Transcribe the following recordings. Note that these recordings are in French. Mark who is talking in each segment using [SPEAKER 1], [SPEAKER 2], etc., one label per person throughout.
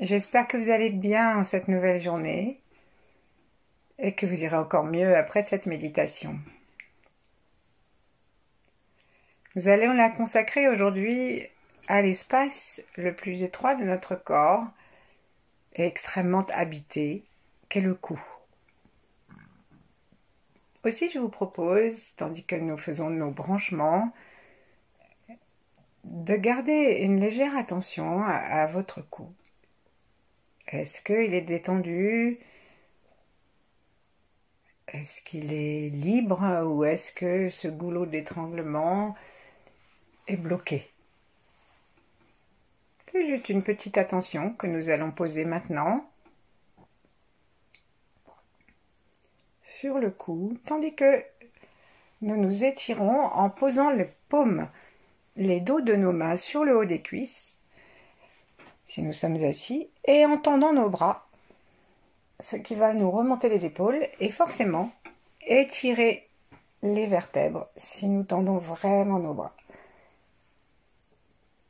[SPEAKER 1] J'espère que vous allez bien en cette nouvelle journée et que vous irez encore mieux après cette méditation. Nous allons la consacrer aujourd'hui à l'espace le plus étroit de notre corps et extrêmement habité, qu'est le cou. Aussi, je vous propose, tandis que nous faisons nos branchements, de garder une légère attention à votre cou. Est-ce qu'il est détendu? Est-ce qu'il est libre ou est-ce que ce goulot d'étranglement est bloqué? C'est juste une petite attention que nous allons poser maintenant sur le cou, tandis que nous nous étirons en posant les paumes, les dos de nos mains sur le haut des cuisses, si nous sommes assis, et en tendant nos bras, ce qui va nous remonter les épaules et forcément étirer les vertèbres si nous tendons vraiment nos bras.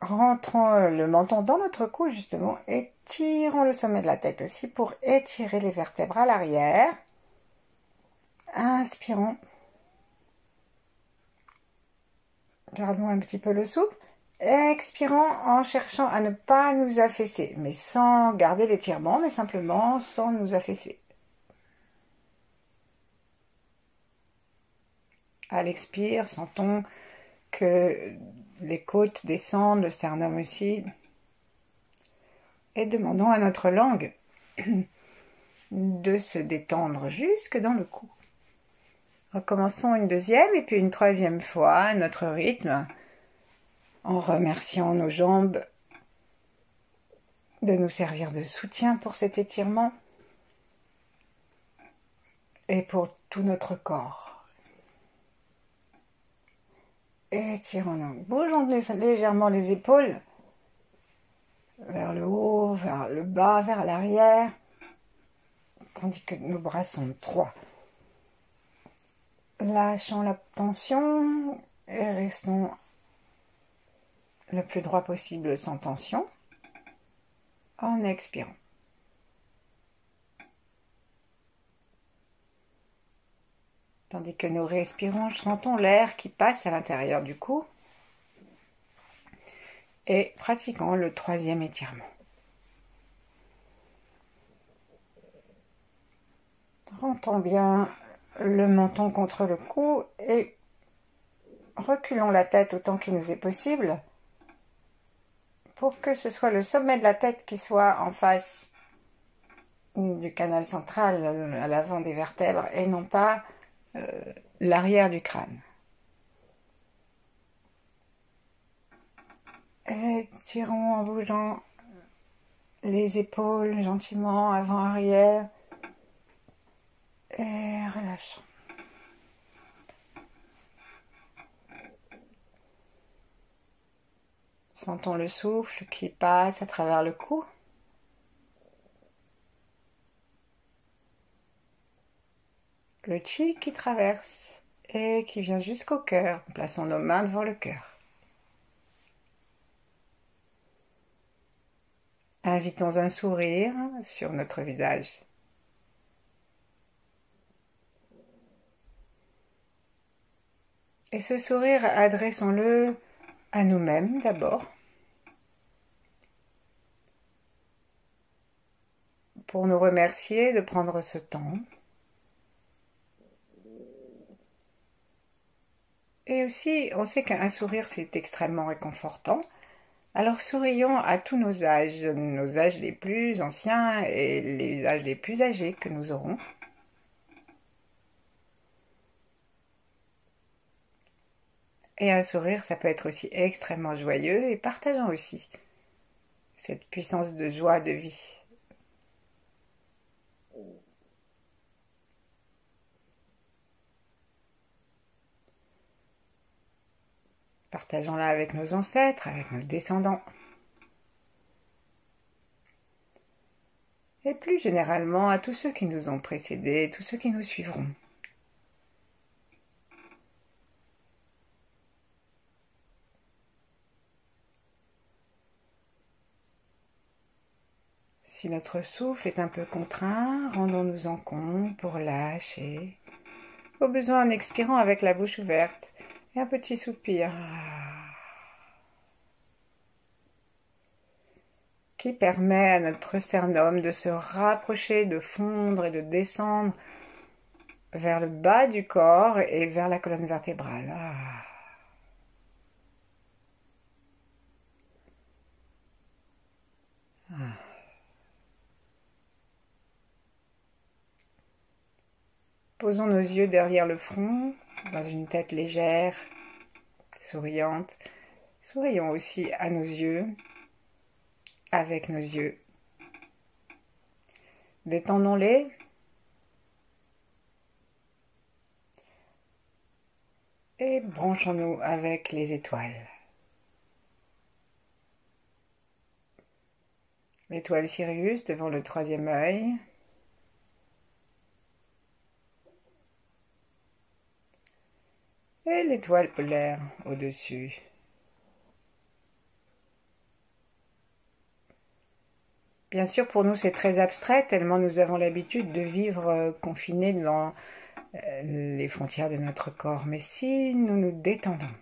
[SPEAKER 1] Rentrons le menton dans notre cou justement et tirons le sommet de la tête aussi pour étirer les vertèbres à l'arrière. Inspirons. Gardons un petit peu le souffle. Expirons en cherchant à ne pas nous affaisser, mais sans garder l'étirement, mais simplement sans nous affaisser. À l'expire, sentons que les côtes descendent, le sternum aussi, et demandons à notre langue de se détendre jusque dans le cou. Recommençons une deuxième et puis une troisième fois à notre rythme, en remerciant nos jambes de nous servir de soutien pour cet étirement et pour tout notre corps. Étirons-nous, bougeons légèrement les épaules vers le haut, vers le bas, vers l'arrière, tandis que nos bras sont droits. Lâchons la tension et restons le plus droit possible sans tension en expirant. Tandis que nous respirons, sentons l'air qui passe à l'intérieur du cou et pratiquons le troisième étirement. Rentrons bien le menton contre le cou et reculons la tête autant qu'il nous est possible pour que ce soit le sommet de la tête qui soit en face du canal central, à l'avant des vertèbres, et non pas l'arrière du crâne. Étirons en bougeant les épaules gentiment avant-arrière et relâchons. Sentons le souffle qui passe à travers le cou. Le chi qui traverse et qui vient jusqu'au cœur. Plaçons nos mains devant le cœur. Invitons un sourire sur notre visage. Et ce sourire, adressons-le à nous-mêmes d'abord, pour nous remercier de prendre ce temps. Et aussi, on sait qu'un sourire, c'est extrêmement réconfortant. Alors sourions à tous nos âges les plus anciens et les âges les plus âgés que nous aurons. Et un sourire, ça peut être aussi extrêmement joyeux et partageant aussi cette puissance de joie de vie. Partageons-la avec nos ancêtres, avec nos descendants. Et plus généralement à tous ceux qui nous ont précédés, tous ceux qui nous suivront. Si notre souffle est un peu contraint, rendons-nous en compte pour lâcher. Au besoin en expirant avec la bouche ouverte et un petit soupir qui permet à notre sternum de se rapprocher, de fondre et de descendre vers le bas du corps et vers la colonne vertébrale. Posons nos yeux derrière le front, dans une tête légère, souriante. Sourions aussi à nos yeux, avec nos yeux. Détendons-les. Et branchons-nous avec les étoiles. L'étoile Sirius devant le troisième œil. Et l'étoile polaire au-dessus. Bien sûr, pour nous, c'est très abstrait, tellement nous avons l'habitude de vivre confinés dans les frontières de notre corps. Mais si nous nous détendons,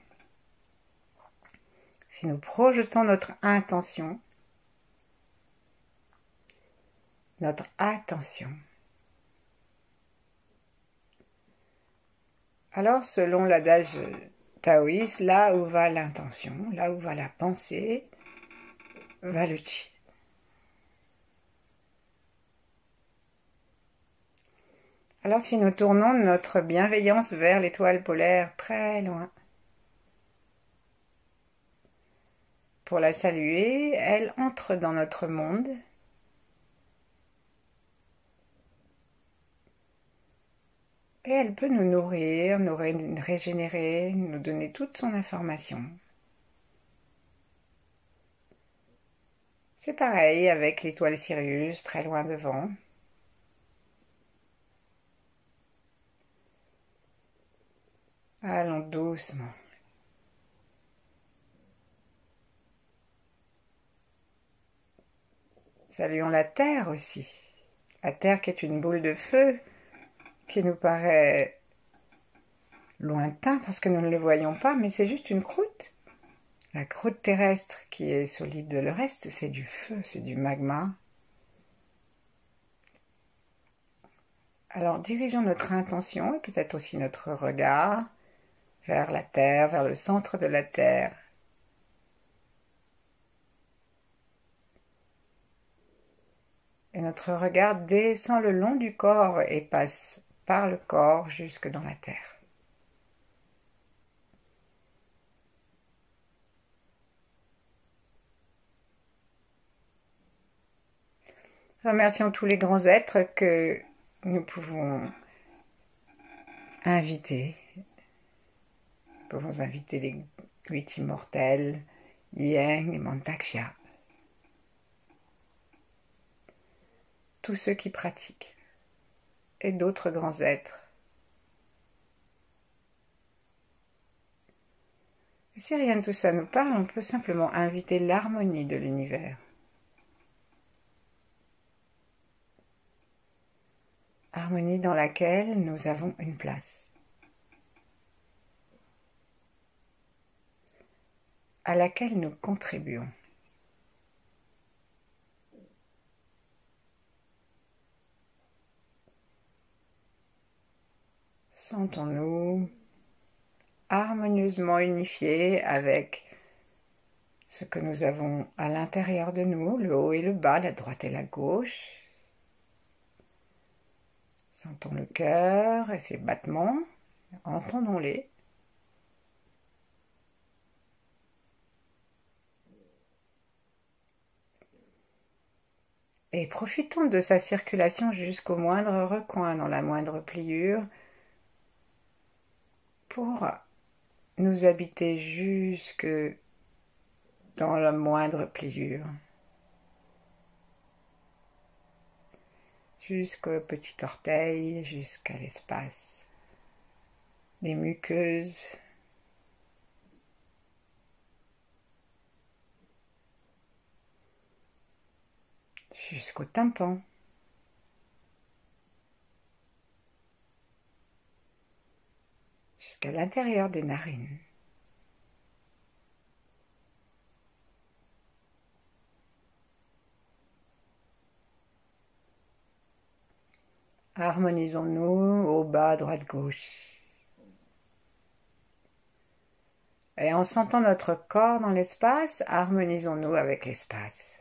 [SPEAKER 1] si nous projetons notre intention, notre attention, alors selon l'adage taoïste, là où va l'intention, là où va la pensée, va le chi. Alors si nous tournons notre bienveillance vers l'étoile polaire très loin, pour la saluer, elle entre dans notre monde. Et elle peut nous nourrir, nous régénérer, nous donner toute son information. C'est pareil avec l'étoile Sirius, très loin devant. Allons doucement. Saluons la Terre aussi. La Terre qui est une boule de feu, qui nous paraît lointain parce que nous ne le voyons pas, mais c'est juste une croûte. La croûte terrestre qui est solide, le reste c'est du feu, c'est du magma. Alors dirigeons notre intention et peut-être aussi notre regard vers la Terre, vers le centre de la Terre. Et notre regard descend le long du corps et passe par le corps jusque dans la Terre. Remercions tous les grands êtres que nous pouvons inviter. Nous pouvons inviter les 8 immortels, Yang et Mantakshya. Tous ceux qui pratiquent. Et d'autres grands êtres. Et si rien de tout ça nous parle, on peut simplement inviter l'harmonie de l'univers. Harmonie dans laquelle nous avons une place. À laquelle nous contribuons. Sentons-nous harmonieusement unifiés avec ce que nous avons à l'intérieur de nous, le haut et le bas, la droite et la gauche. Sentons le cœur et ses battements, entendons-les. Et profitons de sa circulation jusqu'au moindre recoin, dans la moindre pliure, pour nous habiter jusque dans la moindre pliure, jusqu'au petit orteil, jusqu'à l'espace, les muqueuses, jusqu'au tympan. Jusqu'à l'intérieur des narines. Harmonisons-nous au bas, droite, gauche. Et en sentant notre corps dans l'espace, harmonisons-nous avec l'espace.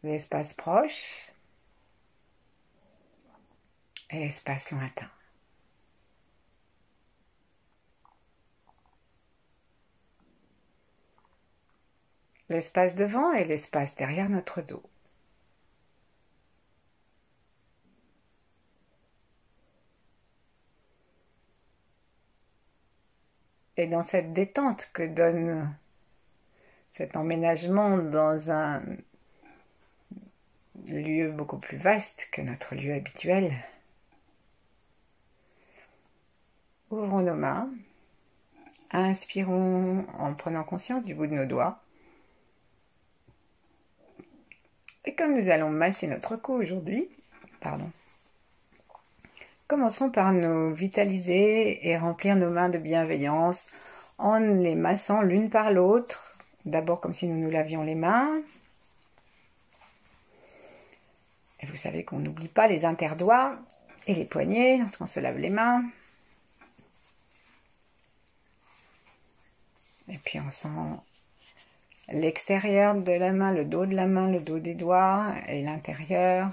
[SPEAKER 1] L'espace proche et l'espace lointain. L'espace devant et l'espace derrière notre dos. Et dans cette détente que donne cet emménagement dans un lieu beaucoup plus vaste que notre lieu habituel, ouvrons nos mains, inspirons en prenant conscience du bout de nos doigts. Et comme nous allons masser notre cou aujourd'hui, commençons par nous vitaliser et remplir nos mains de bienveillance en les massant l'une par l'autre. D'abord comme si nous nous lavions les mains. Et vous savez qu'on n'oublie pas les interdoigts et les poignets lorsqu'on se lave les mains. Et puis on sent l'extérieur de la main, le dos de la main, le dos des doigts et l'intérieur.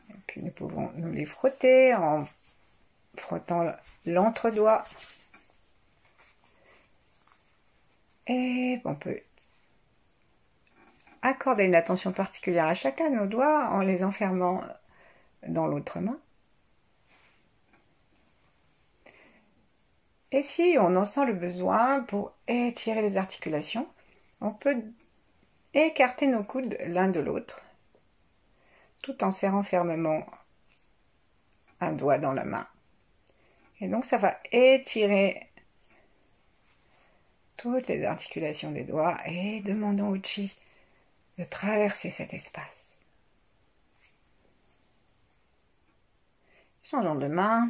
[SPEAKER 1] Et puis nous pouvons nous les frotter en frottant l'entre-doigt. Et on peut accorder une attention particulière à chacun de nos doigts en les enfermant dans l'autre main. Et si on en sent le besoin pour étirer les articulations, on peut écarter nos coudes l'un de l'autre, tout en serrant fermement un doigt dans la main. Et donc ça va étirer toutes les articulations des doigts et demandons au chi de traverser cet espace. Changeons de main.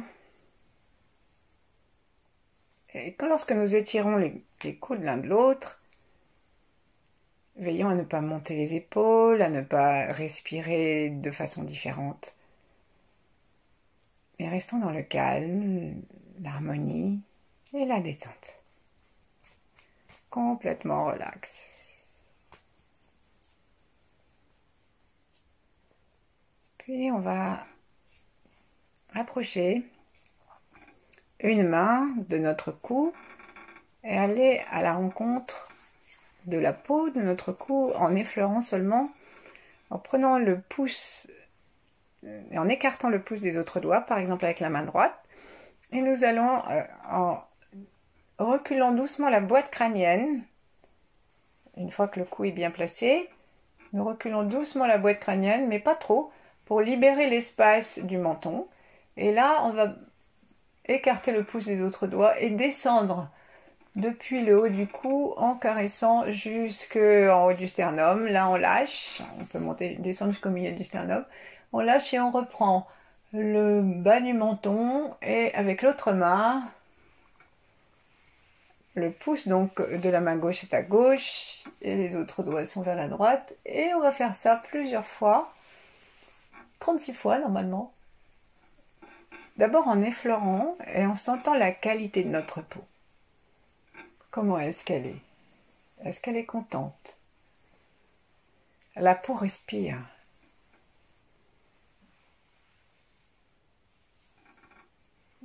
[SPEAKER 1] Et lorsque nous étirons les coudes l'un de l'autre, veillons à ne pas monter les épaules, à ne pas respirer de façon différente. Mais restons dans le calme, l'harmonie et la détente. Complètement relax. Puis on va approcher une main de notre cou et aller à la rencontre de la peau de notre cou en effleurant seulement, en prenant le pouce et en écartant le pouce des autres doigts, par exemple avec la main droite, et nous allons en reculant doucement la boîte crânienne. Une fois que le cou est bien placé, nous reculons doucement la boîte crânienne, mais pas trop, pour libérer l'espace du menton. Et là, on va écarter le pouce des autres doigts et descendre depuis le haut du cou en caressant jusqu'en haut du sternum. Là, on lâche. On peut descendre jusqu'au milieu du sternum. On lâche et on reprend le bas du menton et avec l'autre main, le pouce donc de la main gauche est à gauche et les autres doigts sont vers la droite. Et on va faire ça plusieurs fois, 36 fois normalement. D'abord en effleurant et en sentant la qualité de notre peau. Comment est-ce qu'elle est? Est-ce qu'elle est contente? La peau respire.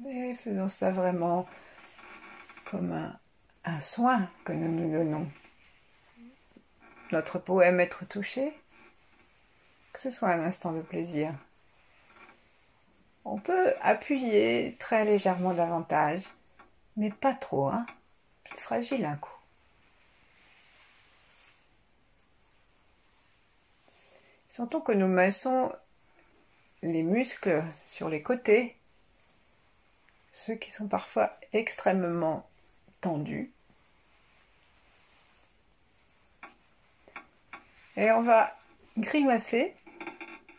[SPEAKER 1] Et faisons ça vraiment comme un soin que nous nous donnons. Notre peau aime être touchée, que ce soit un instant de plaisir. On peut appuyer très légèrement davantage, mais pas trop, hein. C'est fragile un coup. Sentons que nous massons les muscles sur les côtés, ceux qui sont parfois extrêmement tendus. Et on va grimacer,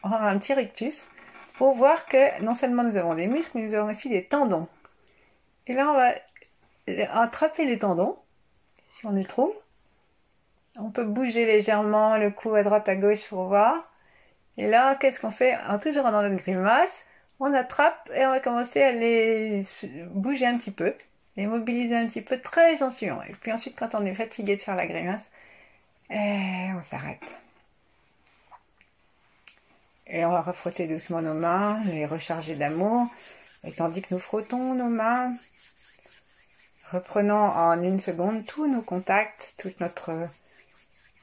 [SPEAKER 1] on va avoir un petit rictus, pour voir que non seulement nous avons des muscles, mais nous avons aussi des tendons. Et là, on va attraper les tendons, si on les trouve. On peut bouger légèrement le cou à droite à gauche pour voir. Et là, qu'est-ce qu'on fait? Alors, toujours dans notre grimace, on attrape et on va commencer à les bouger un petit peu, les mobiliser un petit peu très gentiment. Et puis ensuite, quand on est fatigué de faire la grimace, on s'arrête. Et on va refrotter doucement nos mains, les recharger d'amour. Et tandis que nous frottons nos mains, reprenons en une seconde tous nos contacts, toute notre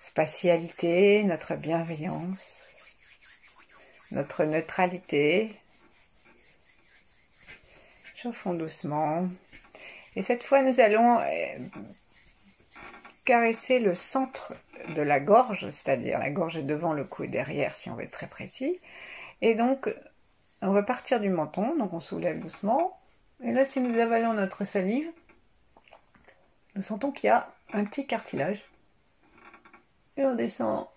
[SPEAKER 1] spatialité, notre bienveillance, notre neutralité. Chauffons doucement. Et cette fois, nous allons caresser le centre de la gorge, c'est-à-dire la gorge est devant, le cou et derrière, si on veut être très précis. Et donc, on va partir du menton, donc on soulève doucement. Et là, si nous avalons notre salive, nous sentons qu'il y a un petit cartilage. Et on descend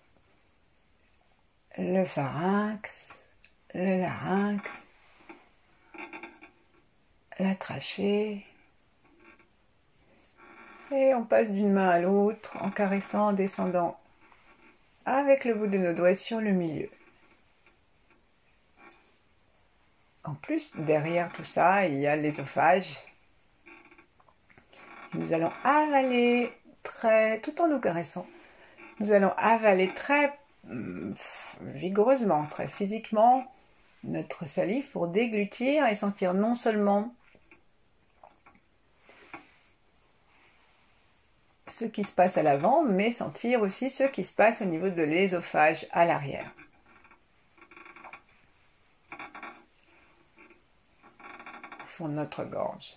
[SPEAKER 1] le pharynx, le larynx, la trachée. Et on passe d'une main à l'autre en caressant, en descendant avec le bout de nos doigts sur le milieu. En plus, derrière tout ça, il y a l'ésophage. Nous allons avaler tout en nous caressant. Nous allons avaler très vigoureusement, très physiquement, notre salive pour déglutir et sentir non seulement ce qui se passe à l'avant, mais sentir aussi ce qui se passe au niveau de l'ésophage à l'arrière. Au fond de notre gorge.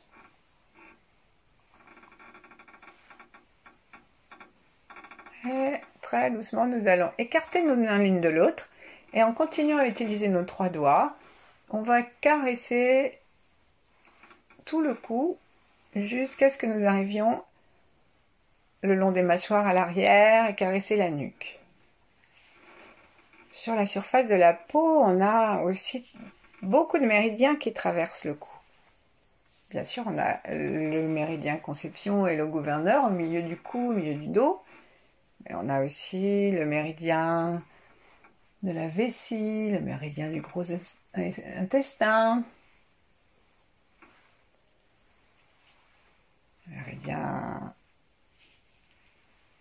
[SPEAKER 1] Et très doucement, nous allons écarter nos mains l'une de l'autre et en continuant à utiliser nos 3 doigts, on va caresser tout le cou jusqu'à ce que nous arrivions le long des mâchoires à l'arrière et caresser la nuque. Sur la surface de la peau, on a aussi beaucoup de méridiens qui traversent le cou. Bien sûr, on a le méridien conception et le gouverneur au milieu du cou, au milieu du dos. Mais on a aussi le méridien de la vessie, le méridien du gros intestin, le méridien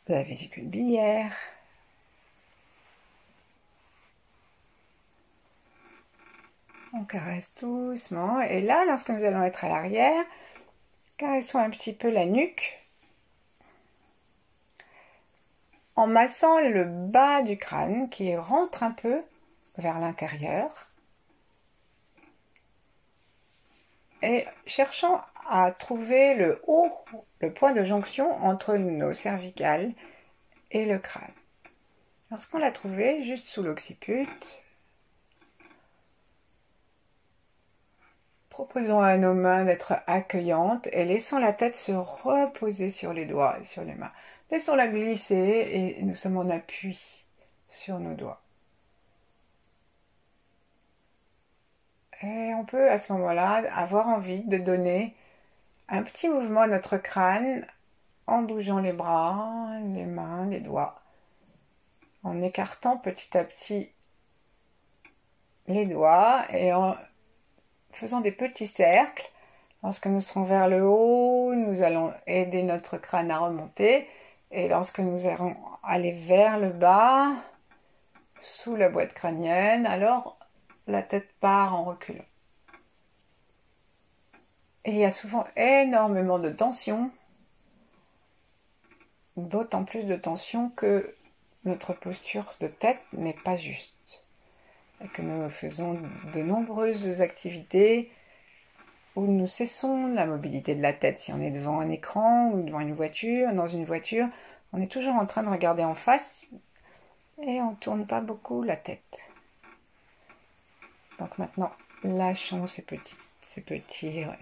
[SPEAKER 1] de la vésicule biliaire. On caresse doucement. Et là, lorsque nous allons être à l'arrière, caressons un petit peu la nuque en massant le bas du crâne qui rentre un peu vers l'intérieur et cherchant à trouver le haut, le point de jonction entre nos cervicales et le crâne. Lorsqu'on l'a trouvé, juste sous l'occiput, proposons à nos mains d'être accueillantes et laissons la tête se reposer sur les doigts et sur les mains. Laissons-la glisser et nous sommes en appui sur nos doigts. Et on peut à ce moment-là avoir envie de donner un petit mouvement à notre crâne en bougeant les bras, les mains, les doigts, en écartant petit à petit les doigts et en faisant des petits cercles. Lorsque nous serons vers le haut, nous allons aider notre crâne à remonter. Et lorsque nous allons aller vers le bas, sous la boîte crânienne, alors la tête part en reculant. Il y a souvent énormément de tension, d'autant plus de tension que notre posture de tête n'est pas juste. Et que nous faisons de nombreuses activités où nous cessons la mobilité de la tête. Si on est devant un écran ou devant une voiture, dans une voiture, on est toujours en train de regarder en face et on ne tourne pas beaucoup la tête. Donc maintenant, lâchons ces petits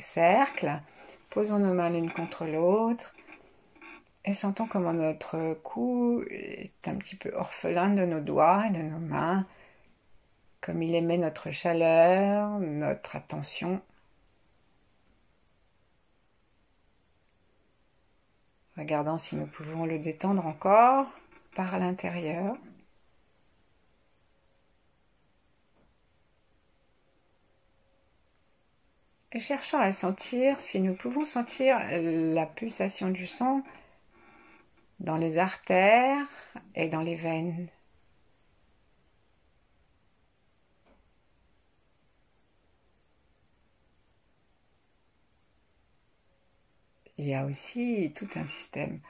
[SPEAKER 1] cercles, posons nos mains l'une contre l'autre Et sentons comment notre cou est un petit peu orphelin de nos doigts et de nos mains, comme il émet notre chaleur, notre attention. Regardons si nous pouvons le détendre encore par l'intérieur. Et cherchons à sentir si nous pouvons sentir la pulsation du sang dans les artères et dans les veines. Il y a aussi tout un système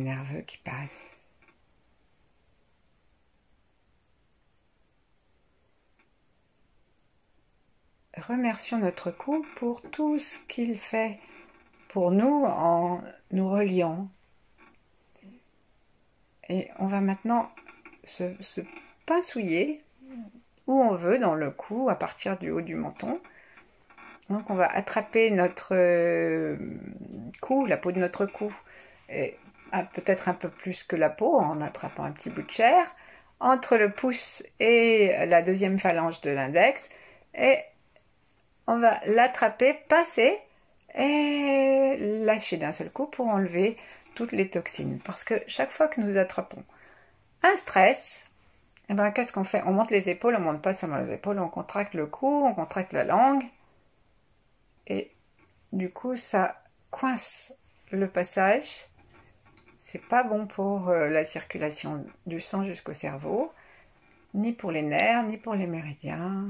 [SPEAKER 1] nerveux qui passe. Remercions notre cou pour tout ce qu'il fait pour nous en nous reliant. Et on va maintenant se pincouiller où on veut dans le cou, à partir du haut du menton. Donc on va attraper notre cou, la peau de notre cou, et peut-être un peu plus que la peau, en attrapant un petit bout de chair, entre le pouce et la deuxième phalange de l'index, et on va l'attraper, pincer, et lâcher d'un seul coup pour enlever toutes les toxines. Parce que chaque fois que nous attrapons un stress, eh ben, qu'est-ce qu'on fait? On monte les épaules, on ne monte pas seulement les épaules, on contracte le cou, on contracte la langue, et du coup ça coince le passage. C'est pas bon pour la circulation du sang jusqu'au cerveau, ni pour les nerfs, ni pour les méridiens,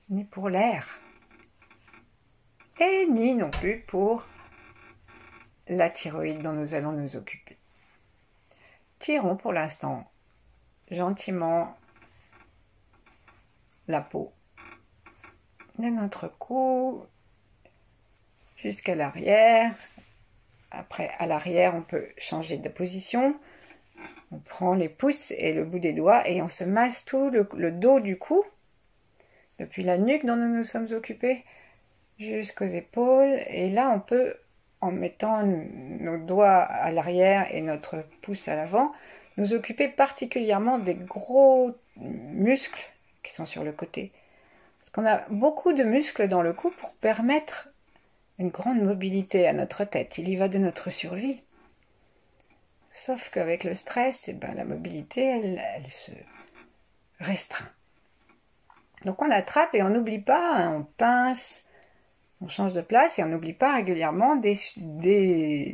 [SPEAKER 1] ni pour l'air, et ni non plus pour la thyroïde dont nous allons nous occuper. Tirons pour l'instant gentiment la peau de notre cou jusqu'à l'arrière. Après, à l'arrière, on peut changer de position. On prend les pouces et le bout des doigts et on se masse tout le dos du cou, depuis la nuque dont nous nous sommes occupés, jusqu'aux épaules. Et là, on peut, en mettant nos doigts à l'arrière et notre pouce à l'avant, nous occuper particulièrement des gros muscles qui sont sur le côté. Parce qu'on a beaucoup de muscles dans le cou pour permettre une grande mobilité à notre tête. Il y va de notre survie. Sauf qu'avec le stress, la mobilité, elle se restreint. Donc on attrape et on n'oublie pas, on pince, on change de place et on n'oublie pas régulièrement d'évacuer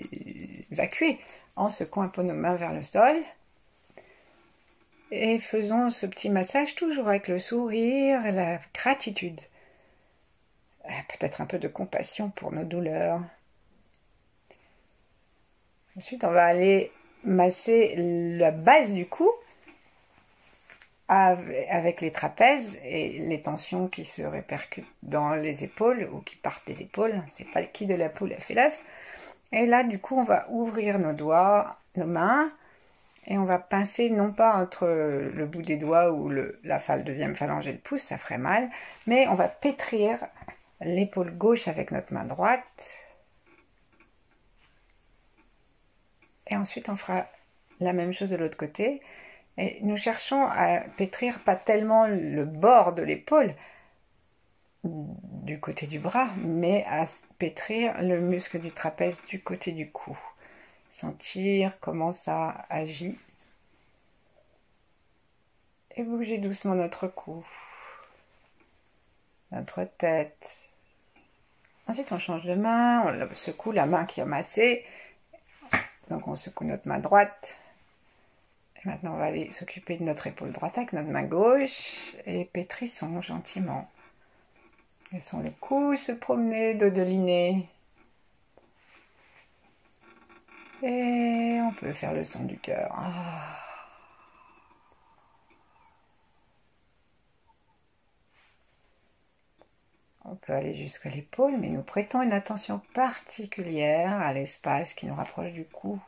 [SPEAKER 1] en secouant un peu nos mains vers le sol. Et faisons ce petit massage toujours avec le sourire et la gratitude. Peut-être un peu de compassion pour nos douleurs. Ensuite, on va aller masser la base du cou avec les trapèzes et les tensions qui se répercutent dans les épaules ou qui partent des épaules. C'est pas qui de la poule a fait l'œuf. Et là, du coup, on va ouvrir nos doigts, nos mains, et on va pincer non pas entre le bout des doigts ou la deuxième phalange et le pouce, ça ferait mal, mais on va pétrir l'épaule gauche avec notre main droite. Et ensuite, on fera la même chose de l'autre côté. Et nous cherchons à pétrir pas tellement le bord de l'épaule du côté du bras, mais à pétrir le muscle du trapèze du côté du cou. Sentir comment ça agit. Et bouger doucement notre cou, notre tête. Ensuite, on change de main, on secoue la main qui a massé. Donc, on secoue notre main droite. Et maintenant, on va aller s'occuper de notre épaule droite avec notre main gauche. Et pétrissons gentiment. Laissons le cou se promener, dodeliner. Et on peut faire le son du cœur. On peut aller jusqu'à l'épaule, mais nous prêtons une attention particulière à l'espace qui nous rapproche du cou.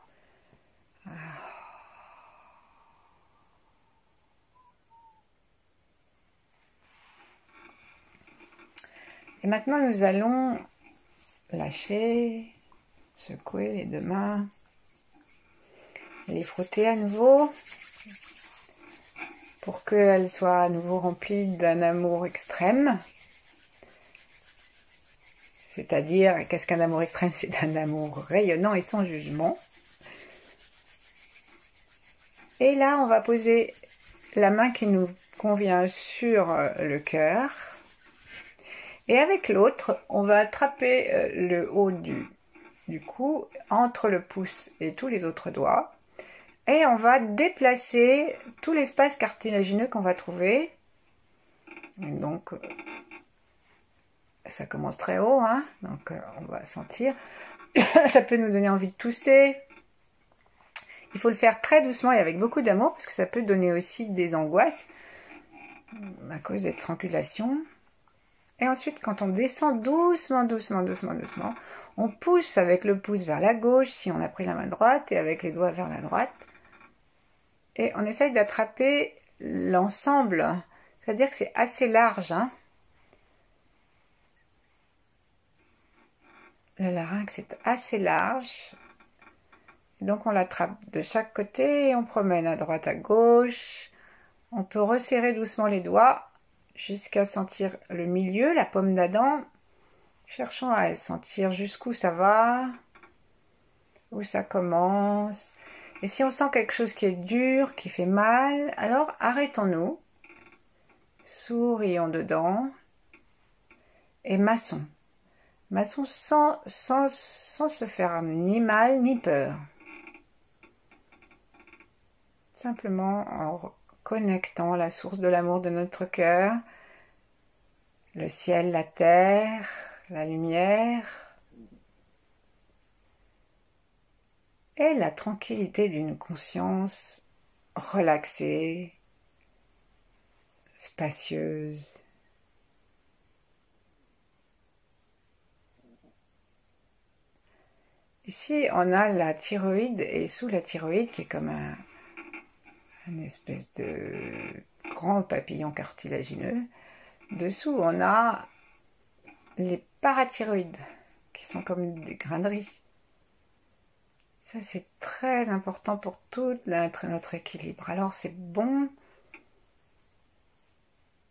[SPEAKER 1] Et maintenant, nous allons lâcher, secouer les deux mains, les frotter à nouveau pour qu'elles soient à nouveau remplies d'un amour extrême. C'est-à-dire, qu'est-ce qu'un amour extrême? C'est un amour rayonnant et sans jugement. Et là, on va poser la main qui nous convient sur le cœur. Et avec l'autre, on va attraper le haut du cou entre le pouce et tous les autres doigts. Et on va déplacer tout l'espace cartilagineux qu'on va trouver. Et donc, ça commence très haut, hein, donc on va sentir. Ça peut nous donner envie de tousser. Il faut le faire très doucement et avec beaucoup d'amour parce que ça peut donner aussi des angoisses à cause des strangulations. Et ensuite, quand on descend doucement, on pousse avec le pouce vers la gauche si on a pris la main droite et avec les doigts vers la droite. Et on essaye d'attraper l'ensemble. C'est-à-dire que c'est assez large, hein. Le larynx est assez large. Et donc on l'attrape de chaque côté et on promène à droite, à gauche. On peut resserrer doucement les doigts jusqu'à sentir le milieu, la paume d'Adam. Cherchons à sentir jusqu'où ça va, où ça commence. Et si on sent quelque chose qui est dur, qui fait mal, alors arrêtons-nous. Sourions dedans et massons. Massons sans se faire ni mal ni peur. Simplement en connectant la source de l'amour de notre cœur, le ciel, la terre, la lumière et la tranquillité d'une conscience relaxée, spacieuse. Ici, on a la thyroïde et sous la thyroïde qui est comme un espèce de grand papillon cartilagineux. Dessous, on a les parathyroïdes qui sont comme des grains de riz. Ça, c'est très important pour tout notre équilibre. Alors, c'est bon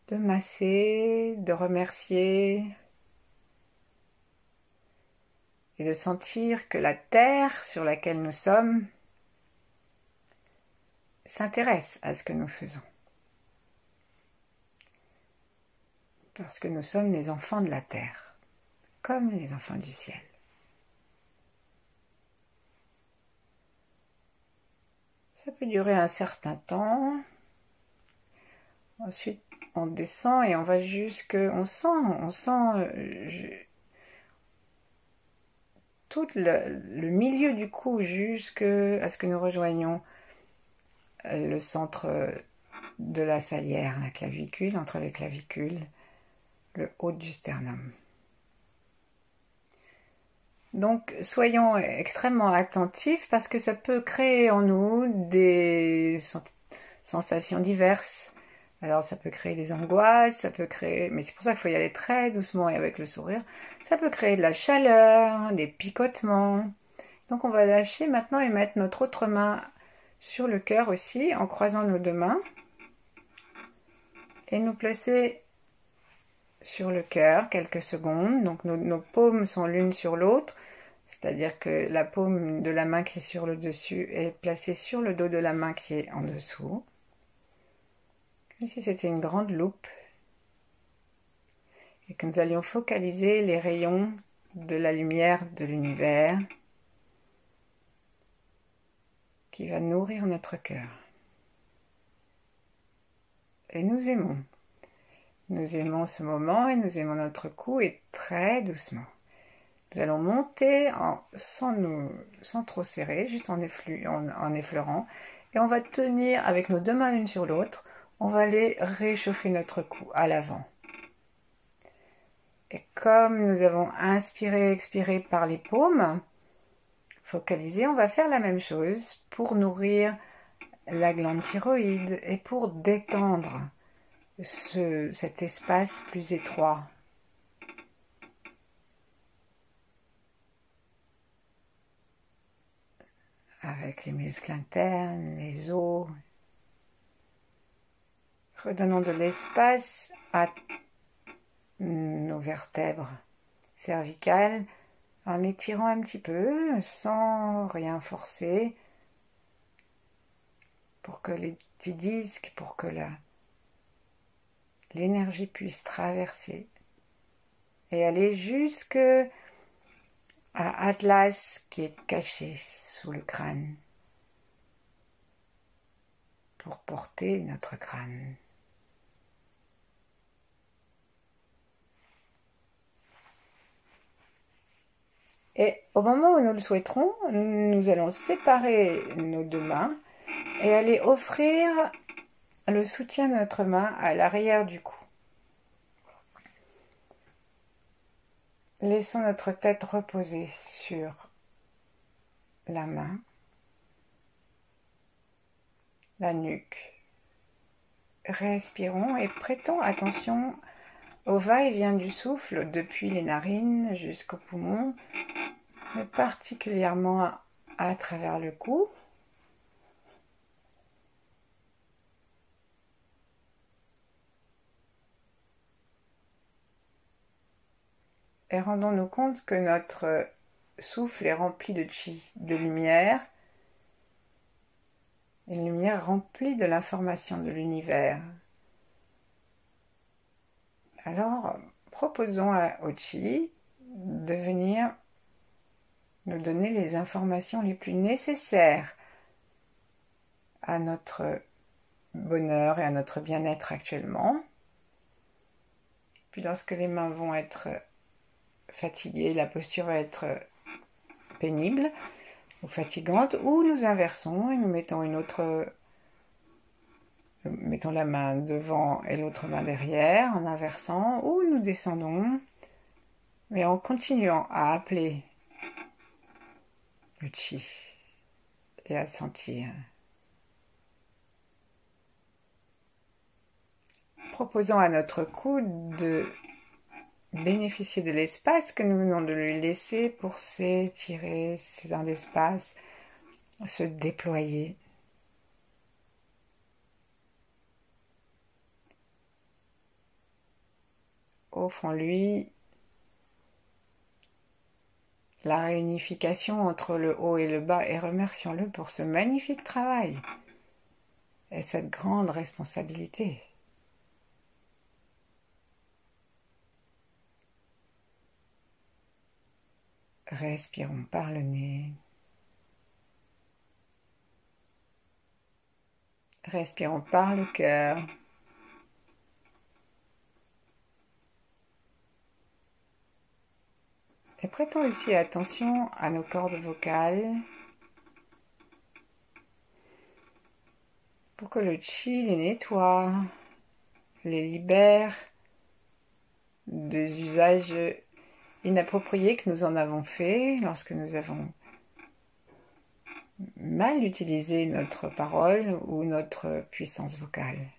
[SPEAKER 1] de masser, de remercier et de sentir que la terre sur laquelle nous sommes s'intéresse à ce que nous faisons. Parce que nous sommes les enfants de la terre, comme les enfants du ciel. Ça peut durer un certain temps. Ensuite, on descend et on va jusque... On sent tout le milieu du cou jusqu'à ce que nous rejoignions le centre de la salière, la clavicule, entre les clavicules, le haut du sternum. Donc, soyons extrêmement attentifs parce que ça peut créer en nous des sensations diverses. Alors, ça peut créer des angoisses, ça peut créer... Mais c'est pour ça qu'il faut y aller très doucement et avec le sourire. Ça peut créer de la chaleur, des picotements. Donc, on va lâcher maintenant et mettre notre autre main sur le cœur aussi, en croisant nos deux mains. Et nous placer sur le cœur quelques secondes. Donc, nos paumes sont l'une sur l'autre. C'est-à-dire que la paume de la main qui est sur le dessus est placée sur le dos de la main qui est en dessous. Comme si c'était une grande loupe. Et que nous allions focaliser les rayons de la lumière de l'univers qui va nourrir notre cœur. Et nous aimons. Nous aimons ce moment et nous aimons notre cou et très doucement. Nous allons monter sans trop serrer, juste en effleurant. Et on va tenir avec nos deux mains l'une sur l'autre. On va aller réchauffer notre cou à l'avant. Et comme nous avons inspiré, expiré par les paumes, focalisé, on va faire la même chose pour nourrir la glande thyroïde et pour détendre cet espace plus étroit. avec les muscles internes, les os. Redonnons de l'espace à nos vertèbres cervicales en étirant un petit peu sans rien forcer pour que les petits disques, pour que l'énergie puisse traverser et aller jusque à Atlas qui est caché sous le crâne pour porter notre crâne. Et au moment où nous le souhaiterons, nous allons séparer nos deux mains et aller offrir le soutien de notre main à l'arrière du cou. Laissons notre tête reposer sur la main, la nuque. Respirons et prêtons attention au va-et-vient du souffle depuis les narines jusqu'aux poumons, mais particulièrement à travers le cou. Et rendons-nous compte que notre souffle est rempli de chi, de lumière, une lumière remplie de l'information de l'univers. Alors, proposons au chi de venir nous donner les informations les plus nécessaires à notre bonheur et à notre bien-être actuellement. Puis lorsque les mains vont être fatiguées, la posture va être pénible ou fatigante, ou nous inversons et nous mettons mettons la main devant et l'autre main derrière en inversant, ou nous descendons, mais en continuant à appeler le chi et à sentir. Proposons à notre cou de bénéficier de l'espace que nous venons de lui laisser pour s'étirer dans l'espace, se déployer. Offrons-lui la réunification entre le haut et le bas et remercions-le pour ce magnifique travail et cette grande responsabilité. Respirons par le nez. Respirons par le cœur. Et prêtons aussi attention à nos cordes vocales pour que le chi les nettoie, les libère des usages inappropriés que nous en avons fait lorsque nous avons mal utilisé notre parole ou notre puissance vocale.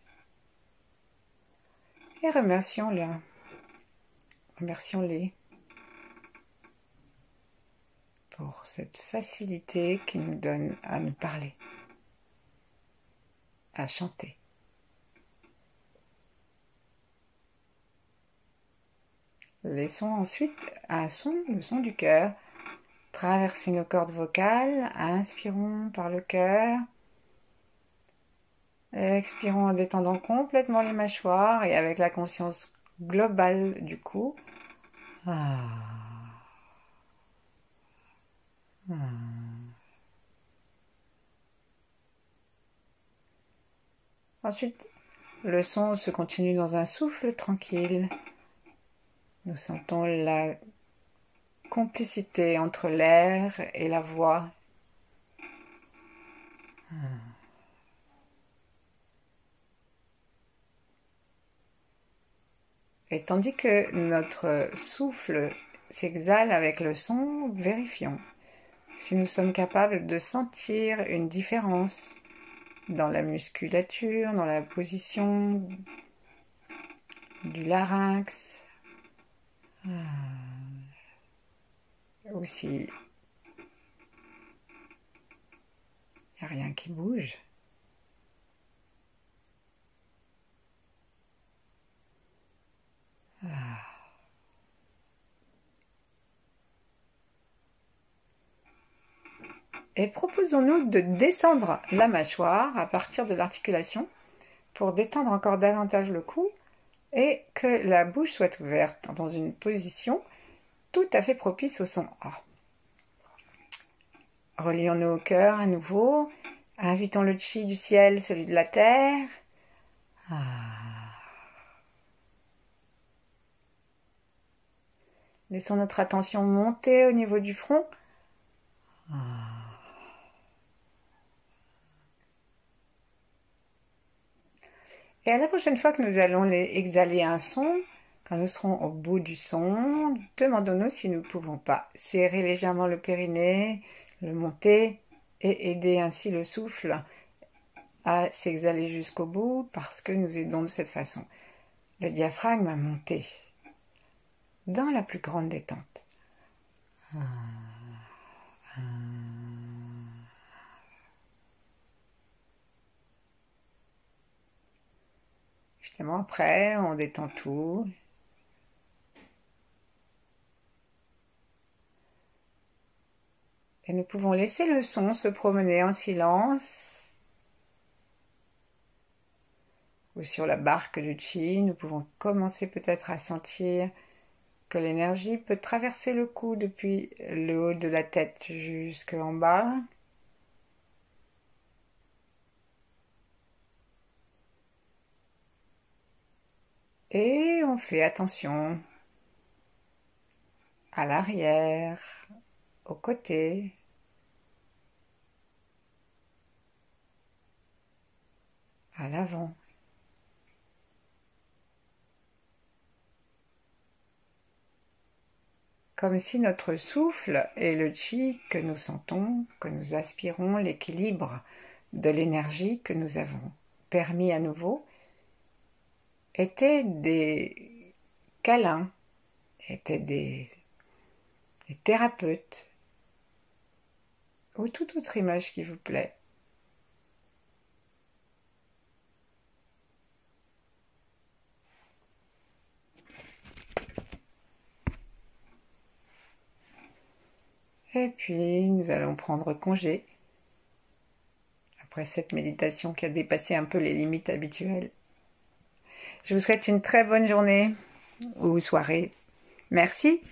[SPEAKER 1] Et remercions-les pour cette facilité qu'ils nous donnent à nous parler, à chanter. Laissons ensuite le son du cœur, traverser nos cordes vocales. Inspirons par le cœur. Expirons en détendant complètement les mâchoires et avec la conscience globale du cou. Ensuite, le son se continue dans un souffle tranquille. Nous sentons la complicité entre l'air et la voix. Et tandis que notre souffle s'exhale avec le son, vérifions si nous sommes capables de sentir une différence dans la musculature, dans la position du larynx. Aussi rien qui bouge. Et proposons-nous de descendre la mâchoire à partir de l'articulation pour détendre encore davantage le cou et que la bouche soit ouverte dans une position tout à fait propice au son A. Relions-nous au cœur à nouveau. Invitons le chi du ciel, celui de la terre. Laissons notre attention monter au niveau du front. Et à la prochaine fois que nous allons exhaler un son, quand nous serons au bout du son, demandons-nous si nous ne pouvons pas serrer légèrement le périnée, le monter et aider ainsi le souffle à s'exhaler jusqu'au bout parce que nous aidons de cette façon le diaphragme à monter dans la plus grande détente. Évidemment, après, on détend tout. Et nous pouvons laisser le son se promener en silence. Ou sur la barque du chi, nous pouvons commencer peut-être à sentir que l'énergie peut traverser le cou depuis le haut de la tête jusqu'en bas. Et on fait attention à l'arrière, aux côtés. À l'avant. Comme si notre souffle et le chi que nous sentons, que nous aspirons, l'équilibre de l'énergie que nous avons permis à nouveau, étaient des câlins, étaient des thérapeutes, ou toute autre image qui vous plaît. Et puis, nous allons prendre congé, après cette méditation qui a dépassé un peu les limites habituelles. Je vous souhaite une très bonne journée ou soirée. Merci.